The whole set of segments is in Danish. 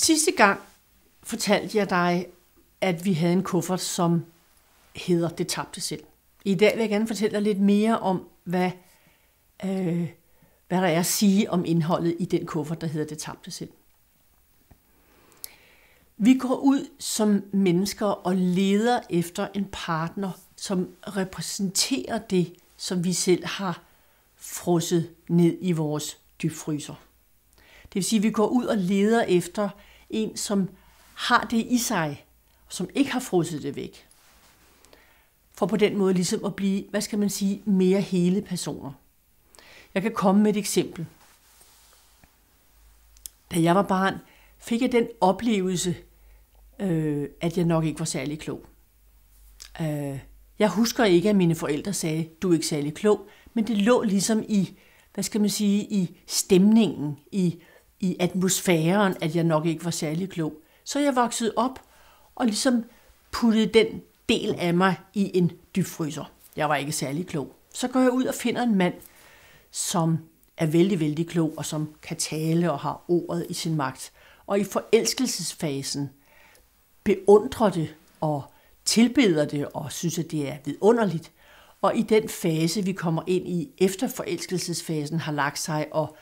Sidste gang fortalte jeg dig, at vi havde en kuffert, som hedder Det tabte selv. I dag vil jeg gerne fortælle dig lidt mere om, hvad der er at sige om indholdet i den kuffert, der hedder Det tabte selv. Vi går ud som mennesker og leder efter en partner, som repræsenterer det, som vi selv har frosset ned i vores dybfryser. Det vil sige, at vi går ud og leder efter en, som har det i sig, som ikke har frosset det væk. For på den måde ligesom at blive, mere hele personer. Jeg kan komme med et eksempel. Da jeg var barn, fik jeg den oplevelse, at jeg nok ikke var særlig klog. Jeg husker ikke, at mine forældre sagde, du er ikke særlig klog, men det lå ligesom i, i stemningen, i atmosfæren, at jeg nok ikke var særlig klog. Så jeg voksede op og ligesom puttede den del af mig i en dybfryser. Jeg var ikke særlig klog. Så går jeg ud og finder en mand, som er vældig, vældig klog, og som kan tale og har ordet i sin magt. Og i forelskelsesfasen beundrer det og tilbeder det og synes, at det er vidunderligt. Og i den fase, vi kommer ind i, efter forelskelsesfasen har lagt sig, og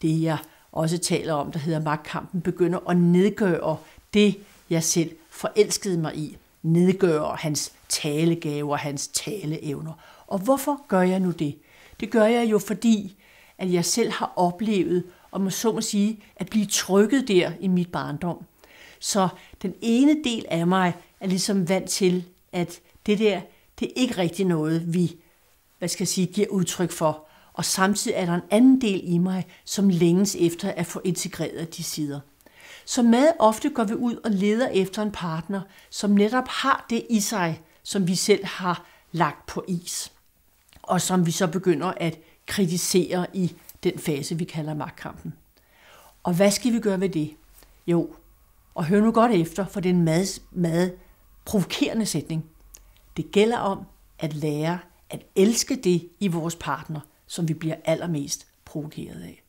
det jeg også taler om, der hedder magtkampen, begynder at nedgøre det, jeg selv forelskede mig i. Nedgøre hans talegaver, hans taleevner. Og hvorfor gør jeg nu det? Det gør jeg jo fordi, at jeg selv har oplevet, om man så må sige, at blive trykket der i mit barndom. Så den ene del af mig er ligesom vant til, at det der, det er ikke rigtig noget, vi giver udtryk for. Og samtidig er der en anden del i mig, som længes efter at få integreret de sider. Så meget ofte går vi ud og leder efter en partner, som netop har det i sig, som vi selv har lagt på is. Og som vi så begynder at kritisere i den fase, vi kalder magtkampen. Og hvad skal vi gøre ved det? Jo, og hør nu godt efter, for det er en meget provokerende sætning. Det gælder om at lære at elske det i vores partner, som vi bliver allermest provokeret af.